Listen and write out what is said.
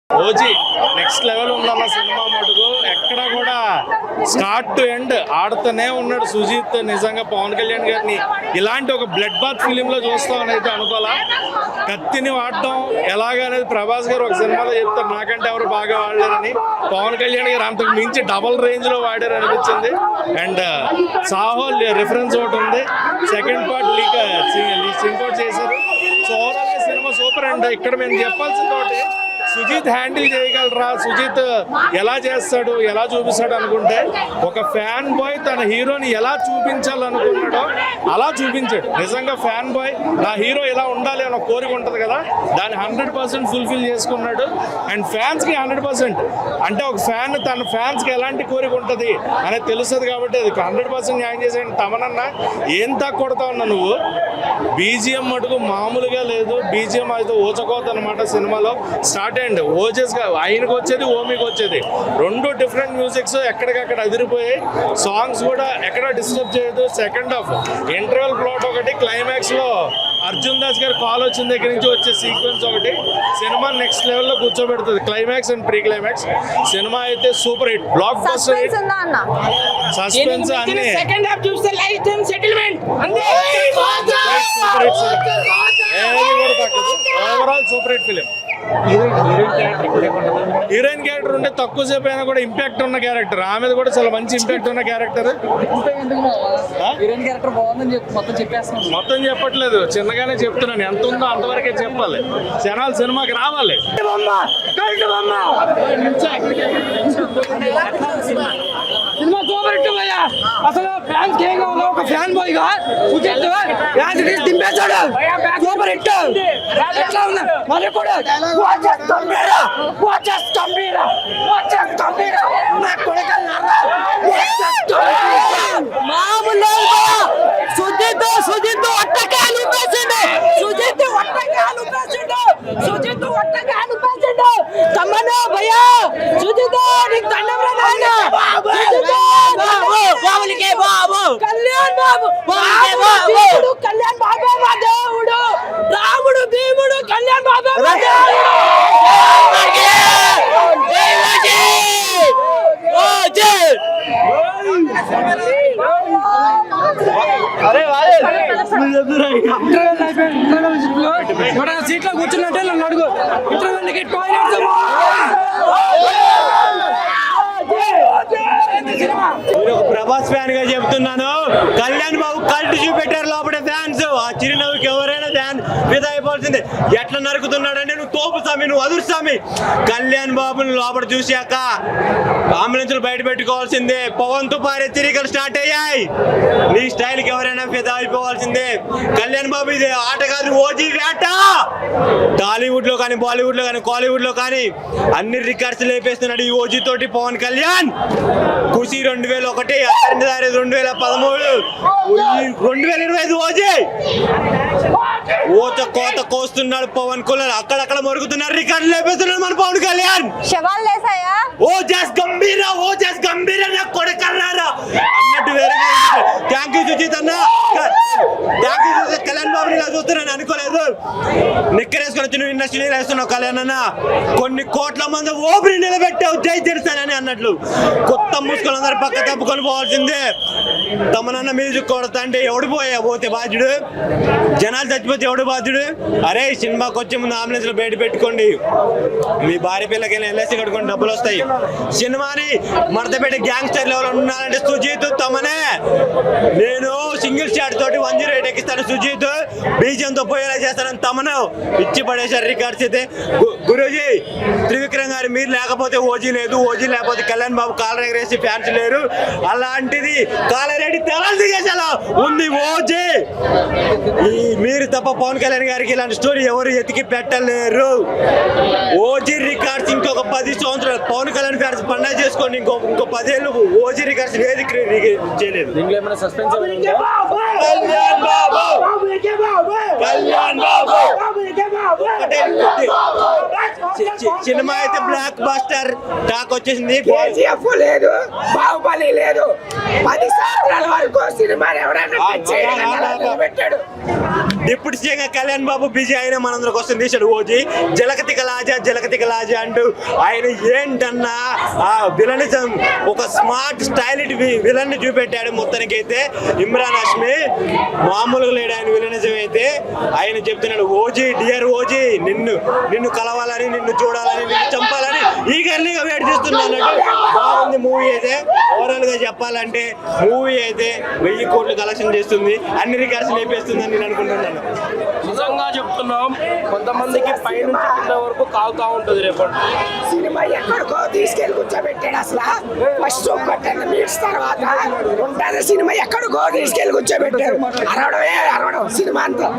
OG next level ఉందన్న cinema మటుకు ఎక్కడ కూడా స్టార్ట్ టు ఎండ్ ఆడుతూనే ఉన్నాడు సుజీత్. నిజంగా పవన్ కళ్యాణ్ గారిని ఇలాంటి ఒక బ్లడ్ బాత్ ఫిలింలో చూస్తామని అయితే అనుకోవాలా. కత్తిని వాడటం ఎలాగనేది ప్రభాస్ గారు ఒక సినిమాలో చెప్తారు, నాకంటే ఎవరు బాగా వాడలేరని. పవన్ కళ్యాణ్ గారు అంతకు మించి డబల్ రేంజ్ లో వాడారు అనిపించింది. అండ్ సాహో రిఫరెన్స్ ఒకటి ఉంది, సెకండ్ పార్ట్ సింక్ అవుట్ చేశారు. సో ఓవరాల్ గా సినిమా సూపర్. అండ్ ఇక్కడ మేము చెప్పాల్సింది ఒకటి, సుజీత్ హ్యాండిల్ చేయగలరా, సుజీత్ ఎలా చేస్తాడు, ఎలా చూపిస్తాడు అనుకుంటే, ఒక ఫ్యాన్ బాయ్ తన హీరోని ఎలా చూపించాలనుకున్నాడో అలా చూపించాడు. నిజంగా ఫ్యాన్ బాయ్ నా హీరో ఇలా ఉండాలి అని ఒక కోరిక ఉంటుంది కదా, దాన్ని 100% ఫుల్ఫిల్ చేసుకున్నాడు. అండ్ ఫ్యాన్స్కి 100%, అంటే ఒక ఫ్యాన్ తన ఫ్యాన్స్కి ఎలాంటి కోరిక ఉంటుంది అనేది తెలుస్తుంది కాబట్టి అది 100% న్యాయం చేసాడు. తమనన్న ఏం తక్కువ ఉన్నా నువ్వు, బీజిఎం మటుకు మామూలుగా లేదు. బీజిఎం అయితే ఊచకోత అనమాట సినిమాలో. స్టార్ట్ అండ్ ఓజెస్గా ఆయనకు వచ్చేది, ఓమికి వచ్చేది, రెండు డిఫరెంట్ మ్యూజిక్స్ ఎక్కడికక్కడ అదిరిపోయాయి. సాంగ్స్ కూడా ఎక్కడ డిస్టర్బ్ చేయదు. సెకండ్ హాఫ్ ఇంటర్వెల్ ప్లాట్ ఒకటి, క్లైమాక్స్లో అర్జున్ దాస్ గారు కాల్ వచ్చిన దగ్గర నుంచి వచ్చే సీక్వెన్స్ ఒకటి సినిమా నెక్స్ట్ లెవెల్లో కూర్చోబెడుతుంది. Climax and pre climax cinema అయితే super hit, blockbuster hit. Suspense అన్ని సెకండ్ హాఫ్ చూస్తే లైట్ అండ్ సెటిల్మెంట్ అంతే. సూపర్ హిట్ ఏది కూడా తగ్గదు. Overall super hit film. Heroine character ఉంటే తక్కువసేపు అయినా కూడా ఇంపాక్ట్ ఉన్న క్యారెక్టర్. ఆమెది కూడా చాలా మంచి ఇంపాక్ట్ ఉన్న క్యారెక్టర్. మొత్తం చెప్పట్లేదు, చిన్నగానే చెప్తున్నాను. ఎంత ఉందో అంతవరకే చెప్పాలి. జనాలు సినిమాకి రావాలి. సినిమా సూపర్ హిట్ భయ్యా. అసలు ఫ్యాన్స్ ఏం కావాలో ఒక ఫ్యాన్ బాయ్ గా సుజిత్ దింపేశాడు. Super hit. ఎట్లా ఉన్నా మరి కూడా మామూలు సుజిత్ ఒట్టకాయలు పేసిండు. తమ్మన్నా భయ్యా, సుజిత్ నీకు దండం రా నాయనా. కళ్యాణ్ బాబే మా దేవుడు. రాముడు భీముడు కళ్యాణ్ బాబే మా దేవుడు. సీట్లో కూర్చున్నట్టే నన్ను అడుగు. ఇంటర్వెల్కి టాయిలెట్స్ ప్రభాస్ ఫ్యాన్ గా చెప్తున్నాను. కళ్యాణ్ బాబు కల్ట్ చూపెట్టారు లోపల ఫ్యాన్స్. ఆ చిరునవ్వుకి ఎవరైనా ఫ్యాన్ ఫిదా అయిపోవాల్సిందే. ఎట్లా నరుకుతున్నాడంటే నువ్వు తోపు స్వామి, నువ్వు అదురు స్వామి. కళ్యాణ్ బాబుని లోపల చూశాక అంబులెన్స్ బయట పెట్టుకోవాల్సిందే. పవన్ తుపారే తిరిగలు స్టార్ట్ అయ్యాయి. నీ స్టైల్ కి ఎవరైనా ఫిదా అయిపోవాల్సిందే. కళ్యాణ్ బాబు ఇది ఆట కాదు, ఓజీ వేట. టాలీవుడ్ లో కానీ, బాలీవుడ్ లో కానీ, కాలీవుడ్ లో కానీ అన్ని రికార్డ్స్ లేపేస్తున్నాడు ఈ ఓజీ తోటి పవన్ కళ్యాణ్. ఖుషి 2001, 2013, 2025 ఓజీ ఓత కోత కోస్తున్నాడు పవన్ కళ్యాణ్. అక్కడక్కడ మరుగుతున్నారు, రికార్డు లేపేస్తున్నాడు మన పవన్ కళ్యాణ్. ఓజస్ గంభీర నా కొడకల్లారా అన్నట్టు వేరే. థ్యాంక్ యూ సుజిత్ అన్న, థ్యాంక్ యూ సుజిత్. కళ్యాణ్ బాబుని ఇలా చూస్తున్నాను అనుకోలేదు. నిక్కరేసుకొని వచ్చి నువ్వు ఇండస్ట్రీ వేస్తున్నావు కళ్యాణ్ అన్న. కొన్ని కోట్ల మంది ఓపిని నిలబెట్టావు, జై తెలుస్తానని అన్నట్లు. కొత్త మూసుకొని అందరు పక్క తప్పుకొని పోవాల్సిందే. తమనన్న మ్యూజిక్ కొడతా అంటే ఎవడు పోతే బాధ్యుడు, జనాలు చచ్చిపోతే ఎవడు బాధ్యుడు. అరే సినిమాకి వచ్చే ముందు అంబులెన్స్ లో బయట పెట్టుకోండి. మీ భార్య పిల్లకైనా ఎల్ఐసి కట్టుకొని డబ్బులు వస్తాయి. సినిమాని మడతపెట్టి గ్యాంగ్స్టర్ లెవెల్ ఉన్నారంటే సుజీత్ తమనే. నేను సింగిల్ షాట్ తోటి 108 ఎక్కిస్తాను సుజీత్. బీజంతో పోయేలా చేస్తానని తమను ఇచ్చి పడేశారు రికార్డ్స్ అయితే. గురూజీ త్రివిక్రమ్ గారు మీరు లేకపోతే ఓజీ లేదు, ఓజీ లేకపోతే కళ్యాణ్ బాబు కాలర్ ఎగరేసి ఫ్యాన్స్ లేరు. అలాంటిది కాలరెడ్డి తెలాలి దిగేసేలా ఉంది ఓజీ. మీరు తప్ప పవన్ కళ్యాణ్ గారికి ఇలాంటి స్టోరీ ఎవరు ఎతికి పెట్టలేరు. ఓజీ రికార్డ్స్ ఇంకొక 10 సంవత్సరాలు పవన్ కళ్యాణ్ ఫ్యాన్స్ పండుగ చేసుకోండి. ఇంకో 10 ఏళ్ళు ఓజీ రికార్డ్స్ ఏది చేయలేదు. కళ్యాణ్ బాబు సినిమా అయితే బ్లాక్ బస్టర్ టాక్ వచ్చేసింది. కేజీఎఫ్ లేదు, బాహుబలి లేదు. 10 సంవత్సరాల వరకు సినిమాని ఎవరైనా టచ్ చేయడం పెట్టాడు. Deputy CM Kalyan Babu busy అయిన మనందరి కోసం తీశాడు ఓజీ. జలకతిక లాజా అంటూ ఆయన ఏంటన్నా ఆ విలనిజం ఒక స్మార్ట్ స్టైలిష్ విలన్ ని చూపెట్టాడు. మొత్తానికి అయితే ఇమ్రాన్ హష్మి మామూలుగా లేడు ఆయన విలనిజం అయితే. ఆయన చెప్తున్నాడు ఓజీ డియర్ ఓజీ నిన్ను కలవాలని, నిన్ను చూడాలని, నిన్ను చంపాలని ఈగర్లీగా వెయిట్ చేస్తున్నాడు. బాగుంది మూవీ అయితే. ఓవరాల్ గా చెప్పాలంటే మూవీ అయితే 1000 కోట్లు కలెక్షన్ చేస్తుంది, అన్ని రికార్డ్స్ లేపేస్తుందని నేను అనుకుంటున్నాను. నిజంగా చెప్తున్నాం, కొంతమందికి పై నుంచి కింద వరకు కాగుతా ఉంటుంది రేపటి. సినిమా ఎక్కడికో తీసుకెళ్ళి కూర్చోబెట్టాడు. అసలు ఫస్ట్ 10 మినిట్స్ తర్వాత ఉంటుంది సినిమా, ఎక్కడికో తీసుకెళ్ళి కూర్చోబెట్టాడు. అరవడమే అరవడం సినిమా అంతా.